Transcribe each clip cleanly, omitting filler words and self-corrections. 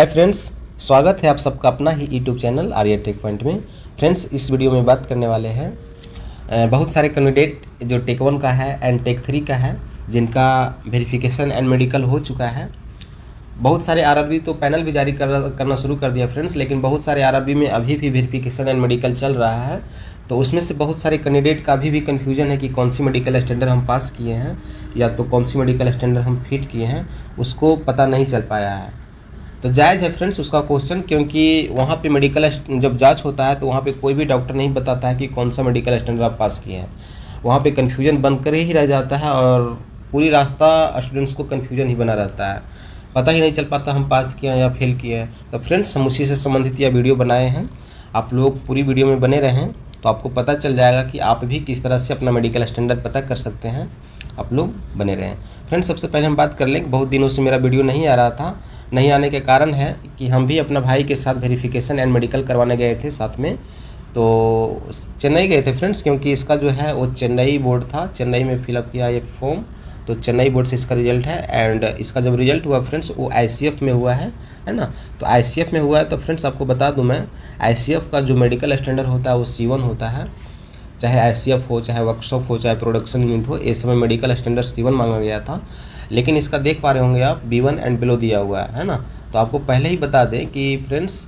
Hi friends, स्वागत है आप सबका अपना ही YouTube channel Arya tech point में। फ्रेंड्स, इस वीडियो में बात करने वाले हैं बहुत सारे कैंडिडेट जो टेक 1 का है एंड टेक 3 का है, जिनका वेरिफिकेशन एंड मेडिकल हो चुका है। बहुत सारे आरआरबी तो पैनल भी जारी करना शुरू कर दिया फ्रेंड्स, लेकिन बहुत सारे आरआरबी में अभी भी वेरिफिकेशन एंड मेडिकल चल रहा है। तो उसमें से बहुत सारे कैंडिडेट का अभी भी कन्फ्यूजन है कि कौन सी मेडिकल स्टैंडर्ड हम पास किए हैं या तो कौन सी मेडिकल स्टैंडर्ड हम फिट किए हैं, उसको पता नहीं चल पाया है। तो जायज़ है फ्रेंड्स उसका क्वेश्चन, क्योंकि वहाँ पे मेडिकल जब जांच होता है तो वहाँ पे कोई भी डॉक्टर नहीं बताता है कि कौन सा मेडिकल स्टैंडर्ड आप पास किए हैं। वहाँ पे कन्फ्यूजन बनकर ही रह जाता है और पूरी रास्ता स्टूडेंट्स को कन्फ्यूजन ही बना रहता है, पता ही नहीं चल पाता हम पास किए हैं या फेल किए हैं। तो फ्रेंड्स, हम उसी से संबंधित यह वीडियो बनाए हैं। आप लोग पूरी वीडियो में बने रहें तो आपको पता चल जाएगा कि आप भी किस तरह से अपना मेडिकल स्टैंडर्ड पता कर सकते हैं। आप लोग बने रहें। फ्रेंड्स, सबसे पहले हम बात कर लें कि बहुत दिनों से मेरा वीडियो नहीं आ रहा था। नहीं आने के कारण है कि हम भी अपना भाई के साथ वेरिफिकेशन एंड मेडिकल करवाने गए थे साथ में। तो चेन्नई गए थे फ्रेंड्स, क्योंकि इसका जो है वो चेन्नई बोर्ड था। चेन्नई में फिलअप किया ये फॉर्म, तो चेन्नई बोर्ड से इसका रिजल्ट है। एंड इसका जब रिजल्ट हुआ फ्रेंड्स, वो ICF में हुआ है ना। तो ICF में हुआ है तो फ्रेंड्स आपको बता दूं मैं, ICF का जो मेडिकल स्टैंडर्ड होता है वो C1 होता है। चाहे ICF हो, चाहे वर्कशॉप हो, चाहे प्रोडक्शन यूनिट हो, इस समय मेडिकल स्टैंडर्ड C1 मांगा गया था। लेकिन इसका देख पा रहे होंगे आप B1 एंड बिलो दिया हुआ है ना। तो आपको पहले ही बता दें कि फ्रेंड्स,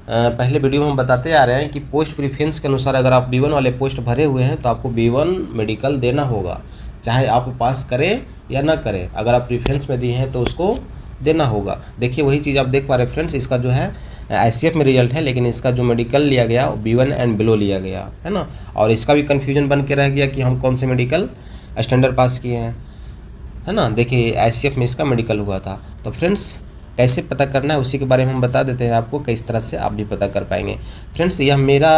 पहले वीडियो में हम बताते आ रहे हैं कि पोस्ट प्रीफरेंस के अनुसार अगर आप B1 वाले पोस्ट भरे हुए हैं तो आपको B1 मेडिकल देना होगा, चाहे आप पास करें या ना करें। अगर आप प्रीफरेंस में दिए हैं तो उसको देना होगा। देखिए वही चीज़ आप देख पा रहे हैं फ्रेंड्स, इसका जो है ICF में रिजल्ट है, लेकिन इसका जो मेडिकल लिया गया वो B1 एंड बिलो लिया गया है ना। और इसका भी कन्फ्यूजन बन के रह गया कि हम कौन से मेडिकल स्टैंडर्ड पास किए हैं, है ना। देखिए ICF में इसका मेडिकल हुआ था। तो फ्रेंड्स, कैसे पता करना है उसी के बारे में हम बता देते हैं आपको, किस तरह से आप भी पता कर पाएंगे। फ्रेंड्स, यह मेरा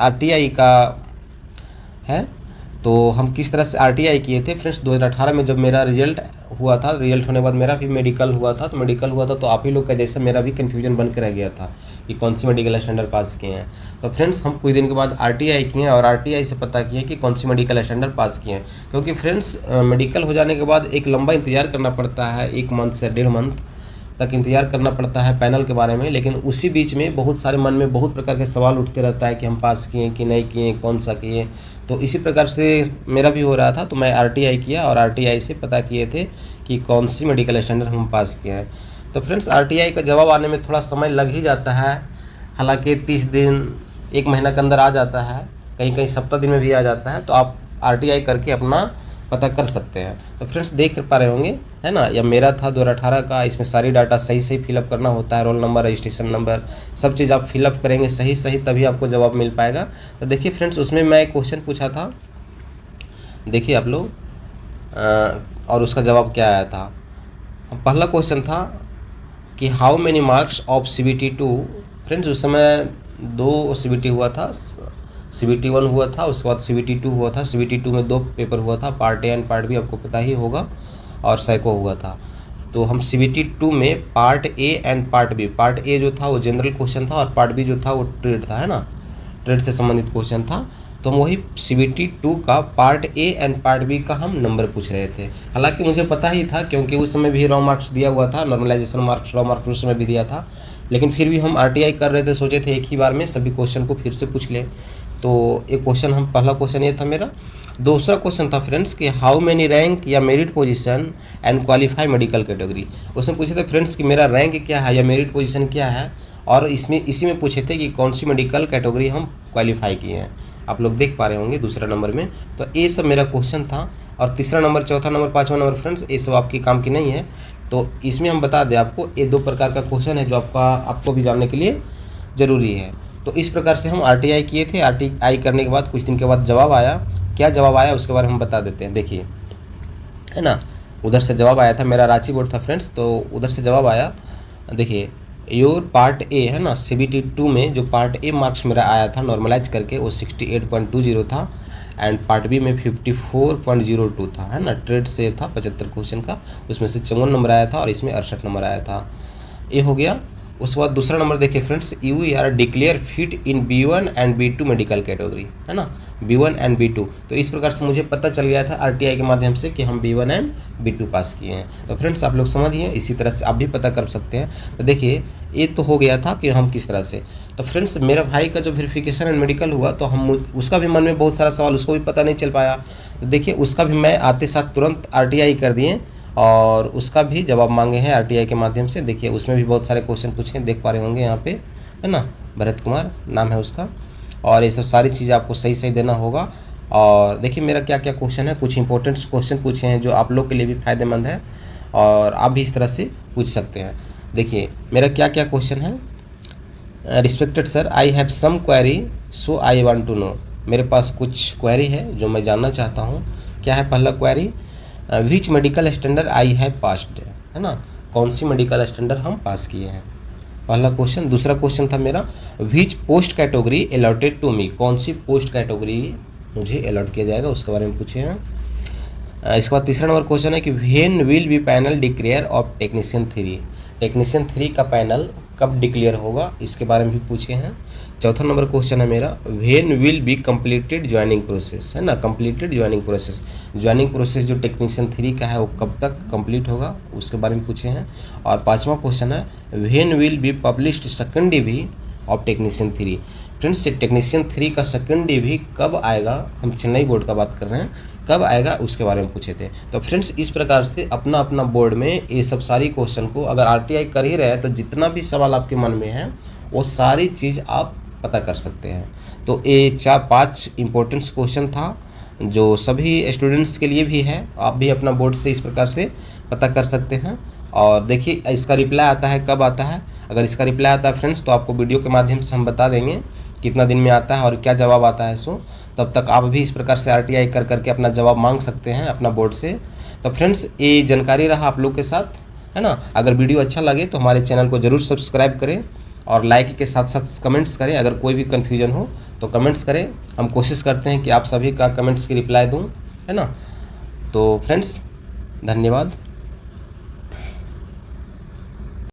RTI का है। तो हम किस तरह से RTI किए थे फ्रेंड्स, 2018 में जब मेरा रिजल्ट हुआ था, रिजल्ट होने के बाद मेरा भी मेडिकल हुआ था। तो आप ही लोग का जैसे मेरा भी कन्फ्यूजन बन के रह गया था कि कौन सी मेडिकल स्टैंडर्ड पास किए हैं। तो फ्रेंड्स, हम कुछ दिन के बाद RTI किए हैं और RTI से पता किए कि कौन सी मेडिकल स्टैंडर्ड पास किए हैं। क्योंकि फ्रेंड्स, मेडिकल हो जाने के बाद एक लंबा इंतजार करना पड़ता है, 1 मंथ से 1.5 मंथ तक इंतजार करना पड़ता है पैनल के बारे में। लेकिन उसी बीच में बहुत सारे मन में बहुत प्रकार के सवाल उठते रहता है कि हम पास किए कि नहीं किए, कौन सा किए। तो इसी प्रकार से मेरा भी हो रहा था। तो मैं RTI किया और RTI से पता किए थे कि कौन सी मेडिकल स्टैंडर्ड हम पास किए हैं। तो फ्रेंड्स, RTI का जवाब आने में थोड़ा समय लग ही जाता है। हालांकि 30 दिन 1 महीना के अंदर आ जाता है, कहीं कहीं 7 दिन में भी आ जाता है। तो आप RTI करके अपना पता कर सकते हैं। तो फ्रेंड्स, देख पा रहे होंगे है ना, यह मेरा था 2018 का। इसमें सारी डाटा सही फिलअप करना होता है, रोल नंबर, रजिस्ट्रेशन नंबर, सब चीज़ आप फिलअप करेंगे सही तभी आपको जवाब मिल पाएगा। तो देखिए फ्रेंड्स, उसमें मैं एक क्वेश्चन पूछा था, देखिए आप लोग, और उसका जवाब क्या आया था। पहला क्वेश्चन था कि how many marks of CBT2। Friends, उस समय 2 CBT हुआ था, CBT1 हुआ था, उसके बाद CBT2 हुआ था। CBT2 में 2 पेपर हुआ था, part A and part B, आपको पता ही होगा, और साइको हुआ था। तो हम CBT2 में part A and part B, part A जो था वो जनरल क्वेश्चन था और पार्ट B जो था वो ट्रेड था, है ना, ट्रेड से संबंधित क्वेश्चन था। तो हम वही CBT2 का part A and part B का हम नंबर पूछ रहे थे। हालांकि मुझे पता ही था, क्योंकि उस समय भी रॉ मार्क्स दिया हुआ था, नॉर्मलाइजेशन मार्क्स, रॉ मार्क्स उस समय भी दिया था। लेकिन फिर भी हम RTI कर रहे थे, सोचे थे एक ही बार में सभी क्वेश्चन को फिर से पूछ लें। तो एक क्वेश्चन, हम पहला क्वेश्चन ये था मेरा। दूसरा क्वेश्चन था फ्रेंड्स कि हाउ मेनी रैंक या merit position and qualify medical category. उसमें पूछे थे फ्रेंड्स कि मेरा रैंक क्या है या मेरिट पोजीशन क्या है, और इसी में पूछे थे कि कौन सी मेडिकल कैटेगरी हम क्वालिफाई किए हैं। आप लोग देख पा रहे होंगे दूसरा नंबर में। तो ये सब मेरा क्वेश्चन था। और तीसरा नंबर, चौथा नंबर, 5वां नंबर फ्रेंड्स, ये सब आपकी काम की नहीं है। तो इसमें हम बता दें आपको, ये 2 प्रकार का क्वेश्चन है जो आपको भी जानने के लिए ज़रूरी है। तो इस प्रकार से हम RTI किए थे। RTI करने के बाद कुछ दिन के बाद जवाब आया। क्या जवाब आया उसके बारे में हम बता देते हैं। देखिए, है ना, उधर से जवाब आया था, मेरा रांची बोर्ड था फ्रेंड्स, तो उधर से जवाब आया। देखिए, योर पार्ट A है ना, CBT2 में जो पार्ट A मार्क्स मेरा आया था नॉर्मलाइज करके, वो 68.20 था। एंड पार्ट B में 54.02 था, है ना। ट्रेड से था 75 क्वेश्चन का, उसमें से 54 नंबर आया था और इसमें 68 नंबर आया था। ये हो गया। उसके बाद दूसरा नंबर देखिए friends, you are declare fit in B1 and B2 medical category, है ना। B1 and B2। तो इस प्रकार से मुझे पता चल गया था RTI के माध्यम से कि हम B1 एंड B2 पास किए हैं। तो फ्रेंड्स आप लोग समझिए, इसी तरह से आप भी पता कर सकते हैं। तो देखिए ये तो हो गया था कि हम किस तरह से। तो फ्रेंड्स मेरा भाई का जो वेरिफिकेशन एंड मेडिकल हुआ तो हम उसका भी मन में बहुत सारा सवाल, उसको भी पता नहीं चल पाया। तो देखिए उसका भी मैं आते साथ तुरंत RTI कर दिए और उसका भी जवाब मांगे हैं RTI के माध्यम से। देखिए उसमें भी बहुत सारे क्वेश्चन पूछे, देख पा रहे होंगे यहाँ पे, है ना, भरत कुमार नाम है उसका। और ये सब सारी चीज़ें आपको सही सही देना होगा। और देखिए मेरा क्या क्या क्वेश्चन है, कुछ इंपॉर्टेंट क्वेश्चन पूछे हैं जो आप लोग के लिए भी फ़ायदेमंद है और आप भी इस तरह से पूछ सकते हैं। देखिए मेरा क्या क्या क्वेश्चन है। Respected sir, I have some query so I want to know. मेरे पास कुछ क्वेरी है जो मैं जानना चाहता हूँ। क्या है पहला query, which medical standard I have passed, है ना, कौन सी मेडिकल स्टैंडर्ड हम पास किए हैं, पहला क्वेश्चन। दूसरा क्वेश्चन था मेरा, which post category allotted to me, कौन सी पोस्ट कैटेगरी मुझे अलॉट किया जाएगा, उसके बारे में पूछे हैं। इसके बाद तीसरा नंबर क्वेश्चन है कि when will be panel declare of technician 3, technician 3 का पैनल कब डिक्लेयर होगा, इसके बारे में भी पूछे हैं। चौथा नंबर क्वेश्चन है मेरा, when will be completed joining process, है ना, completed joining process, joining process जो टेक्नीशियन 3 का है वो कब तक कंप्लीट होगा, उसके बारे में पूछे हैं। और पांचवा क्वेश्चन है, when will be published second DV of technician 3। Friends technician 3 का सेकंड DV कब आएगा, हम चेन्नई बोर्ड का बात कर रहे हैं, कब आएगा उसके बारे में पूछे थे। तो फ्रेंड्स इस प्रकार से अपना अपना बोर्ड में ये सब सारी क्वेश्चन को अगर RTI कर ही रहे हैं तो जितना भी सवाल आपके मन में है वो सारी चीज़ आप पता कर सकते हैं। तो ये 4-5 इम्पोर्टेंट क्वेश्चन था जो सभी स्टूडेंट्स के लिए भी है, आप भी अपना बोर्ड से इस प्रकार से पता कर सकते हैं। और देखिए इसका रिप्लाई आता है कब आता है, अगर इसका रिप्लाई आता है फ्रेंड्स तो आपको वीडियो के माध्यम से हम बता देंगे कितना दिन में आता है और क्या जवाब आता है। सो तब तक आप भी इस प्रकार से RTI कर करके अपना जवाब मांग सकते हैं अपना बोर्ड से। तो फ्रेंड्स ये जानकारी रहा आप लोग के साथ, है ना। अगर वीडियो अच्छा लगे तो हमारे चैनल को ज़रूर सब्सक्राइब करें और लाइक के साथ साथ कमेंट्स करें। अगर कोई भी कन्फ्यूजन हो तो कमेंट्स करें, हम कोशिश करते हैं कि आप सभी का कमेंट्स की रिप्लाई दूँ, है ना। तो फ्रेंड्स धन्यवाद।